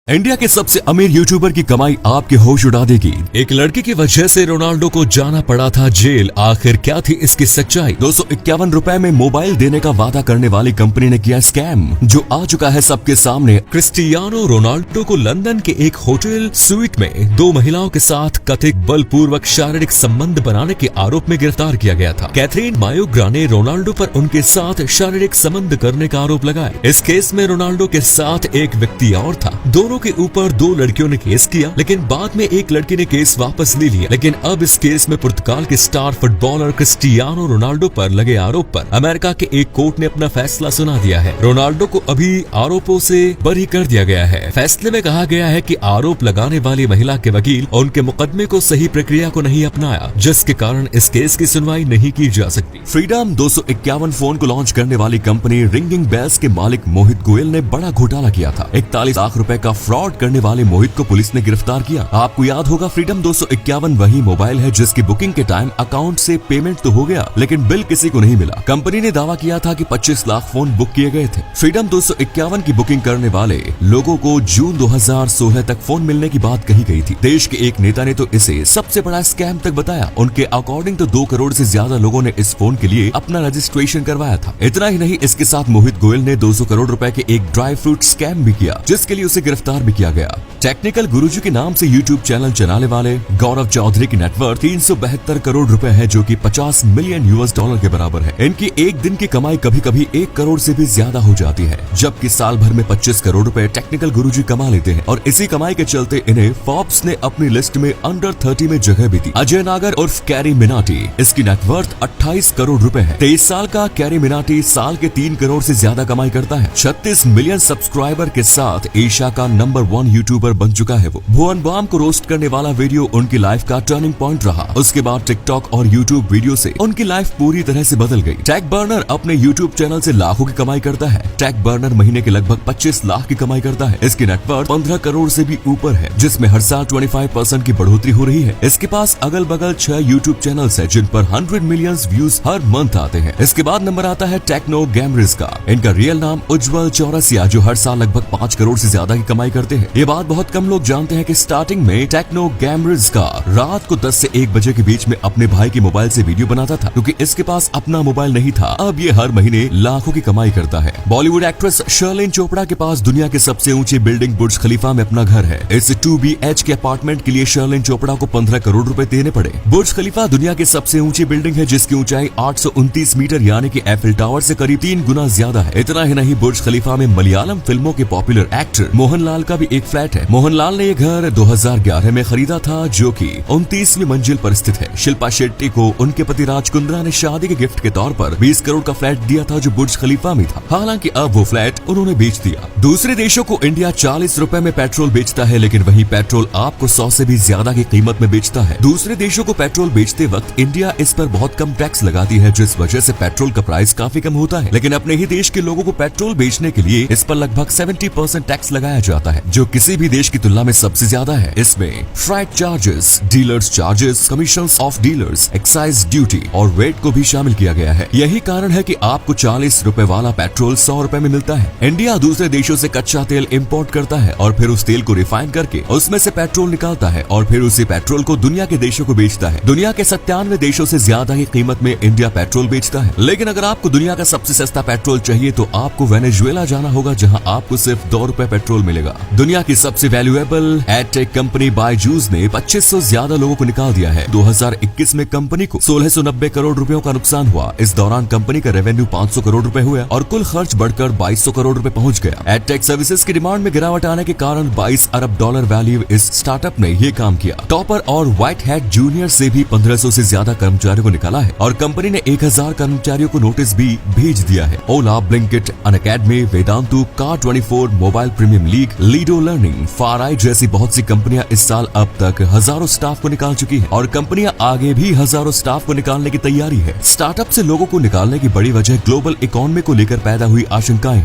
India के सबसे अमीर यूट्यूबर की कमाई आपके होश उड़ा देगी। एक लड़की की वजह से रोनाल्डो को जाना पड़ा था जेल। आखिर क्या थी इसकी सच्चाई? 251 रुपए में मोबाइल देने का वादा करने वाली कंपनी ने किया स्कैम, जो आ चुका है सबके सामने। क्रिस्टियानो रोनाल्डो को लंदन के एक होटल स्वीट में दो महिलाओं के साथ कथित बलपूर्वक शारीरिक संबंध बनाने के आरोप में गिरफ्तार किया गया था। कैथरीन मायोग्रा ने रोनाल्डो पर उनके साथ शारीरिक संबंध करने का आरोप लगाया। इस केस में रोनाल्डो के साथ एक व्यक्ति और था। दोनों के ऊपर दो लड़कियों ने केस किया, लेकिन बाद में एक लड़की ने केस वापस ले लिया। लेकिन अब इस केस में पुर्तगाल के स्टार फुटबॉलर क्रिस्टियानो रोनाल्डो पर लगे आरोप पर अमेरिका के एक कोर्ट ने अपना फैसला सुना दिया है। रोनाल्डो को अभी आरोपों से बरी कर दिया गया है। फैसले में कहा गया है कि आरोप लगाने वाली महिला के वकील उनके मुकदमे को सही प्रक्रिया को नहीं अपनाया, जिसके कारण इस केस की सुनवाई नहीं की जा सकती। फ्रीडम 251 फोन को लॉन्च करने वाली कंपनी रिंगिंग बेल्स के मालिक मोहित गोयल ने बड़ा घोटाला किया था। 41 लाख रुपए का फ्रॉड करने वाले मोहित को पुलिस ने गिरफ्तार किया। आपको याद होगा, फ्रीडम 251 वही मोबाइल है जिसकी बुकिंग के टाइम अकाउंट से पेमेंट तो हो गया, लेकिन बिल किसी को नहीं मिला। कंपनी ने दावा किया था कि 25 लाख फोन बुक किए गए थे। फ्रीडम 251 की बुकिंग करने वाले लोगों को जून 2016 तक फोन मिलने की बात कही गई थी। देश के एक नेता ने तो इसे सबसे बड़ा स्कैम तक बताया। उनके अकॉर्डिंग तो 2 करोड़ से ज्यादा लोगों ने इस फोन के लिए अपना रजिस्ट्रेशन करवाया था। इतना ही नहीं, इसके साथ मोहित गोयल ने 200 करोड़ रुपए के एक ड्राई फ्रूट स्कैम भी किया, जिसके लिए उसे गिरफ्तार भी किया गया। टेक्निकल गुरुजी के नाम से यूट्यूब चैनल चलाने वाले गौरव चौधरी की नेटवर्थ 372 करोड़ रुपए है, जो कि 50 मिलियन $US के बराबर है। इनकी एक दिन की कमाई कभी कभी 1 करोड़ से भी ज्यादा हो जाती है, जबकि साल भर में 25 करोड़ रुपए टेक्निकल गुरुजी कमा लेते हैं। और इसी कमाई के चलते इन्हें फोर्ब्स ने अपनी लिस्ट में अंडर 30 में जगह भी दी। अजय नागर उर्फ कैरी मिनाटी, इसकी नेटवर्थ 28 करोड़ रुपए है। 23 साल का कैरी मिनाटी साल के 3 करोड़ से ज्यादा कमाई करता है। 36 मिलियन सब्सक्राइबर के साथ एशिया का नंबर 1 यूट्यूबर बन चुका है वो। भुवन बाम को रोस्ट करने वाला वीडियो उनकी लाइफ का टर्निंग पॉइंट रहा। उसके बाद टिकटॉक और यूट्यूब वीडियो से उनकी लाइफ पूरी तरह से बदल गई। टैग बर्नर अपने यूट्यूब चैनल से लाखों की कमाई करता है। टैग बर्नर महीने के लगभग 25 लाख की कमाई करता है। इसकी नेटवर्थ 15 करोड़ से भी ऊपर है, जिसमें हर साल 25% की बढ़ोतरी हो रही है। इसके पास अगल बगल 6 यूट्यूब चैनल्स है, जिन पर 100 मिलियन व्यूज हर मंथ आते हैं। इसके बाद नंबर आता है टेक्नो गैमरिस का। इनका रियल नाम उज्जवल चौरसिया, जो हर साल लगभग 5 करोड़ से ज्यादा की कमाई करते हैं। ये बात बहुत कम लोग जानते हैं कि स्टार्टिंग में टेक्नो गैमरिस का रात को 10 से 1 बजे के बीच में अपने भाई के मोबाइल से वीडियो बनाता था, क्योंकि इसके पास अपना मोबाइल नहीं था। अब ये हर महीने लाखों की कमाई करता है। बॉलीवुड एक्ट्रेस शर्लिन चोपड़ा के पास दुनिया की सबसे ऊंची बिल्डिंग बुर्ज खलीफा में अपना घर है। इस 2 BH के अपार्टमेंट के लिए शर्लिन चोपड़ा को 15 करोड़ रुपए देने पड़े। बुर्ज खलीफा दुनिया की सबसे ऊंची बिल्डिंग है, जिसकी ऊंचाई 829 मीटर यानी कि एफिल टावर से करीब 3 गुना ज्यादा है। इतना ही नहीं, बुर्ज खलीफा में मलयालम फिल्मों के पॉपुलर एक्टर मोहनलाल का भी एक फ्लैट है। मोहनलाल ने ये घर 2011 में खरीदा था, जो कि 29वीं मंजिल पर स्थित है। शिल्पा शेट्टी को उनके पति राज कुंद्रा ने शादी के गिफ्ट के तौर पर 20 करोड़ का फ्लैट दिया था, जो बुर्ज खलीफा में था। हालांकि अब वो फ्लैट उन्होंने बेच दिया। दूसरे देशों को इंडिया 40 रुपए में पेट्रोल बेचता है, लेकिन वही पेट्रोल आपको 100 से भी ज्यादा की कीमत में बेचता है। दूसरे देशों को पेट्रोल बेचते वक्त इंडिया इस पर बहुत कम टैक्स लगाती है, जिस वजह से पेट्रोल का प्राइस काफी कम होता है। लेकिन अपने ही देश के लोगों को पेट्रोल बेचने के लिए इस पर लगभग 70% टैक्स लगाया जाता है, जो किसी भी देश की तुलना में सबसे ज्यादा है। इसमें freight charges, dealers charges, commissions of dealers, excise duty और वेट को भी शामिल किया गया है। यही कारण है कि आपको 40 रुपए वाला पेट्रोल 100 रुपए में मिलता है। इंडिया दूसरे देशों से कच्चा तेल इंपोर्ट करता है और फिर उस तेल को रिफाइन करके उसमें से पेट्रोल निकालता है और फिर उसी पेट्रोल को दुनिया के देशों को बेचता है। दुनिया के 97 देशों से ज्यादा की कीमत में इंडिया पेट्रोल बेचता है। लेकिन अगर आपको दुनिया का सबसे सस्ता पेट्रोल चाहिए तो आपको वेनेजुएला जाना होगा, जहाँ आपको सिर्फ 2 रुपए पेट्रोल मिलेगा। दुनिया की सबसे वैल्यूएबल एडटेक कंपनी बायजूस ने 2500 ज्यादा लोगों को निकाल दिया है। 2021 में कंपनी को 1690 करोड़ रुपयों का नुकसान हुआ। इस दौरान कंपनी का रेवेन्यू 500 करोड़ रुपए हुआ और कुल खर्च बढ़कर 2200 करोड़ रुपए पहुंच गया। एडटेक सर्विसेज की डिमांड में गिरावट आने के कारण 22 अरब डॉलर वैल्यू इस स्टार्टअप ने ये काम किया। टॉपर और व्हाइट हैट जूनियर से भी 1500 से ज्यादा कर्मचारियों को निकाला है और कंपनी ने 1000 कर्मचारियों को नोटिस भी भेज दिया है। ओला, ब्लिंकिट, अनअकैडमी, वेदांतु, कार24, मोबाइल प्रीमियम लीग, लीडो लर्निंग, फाराई जैसी बहुत सी कंपनियां इस साल अब तक हजारों स्टाफ को निकाल चुकी है और कंपनियां आगे भी हजारों स्टाफ को निकालने की तैयारी है। स्टार्टअप से लोगों को निकालने की बड़ी वजह ग्लोबल इकोनॉमी को लेकर पैदा हुई आशंकाएं हैं।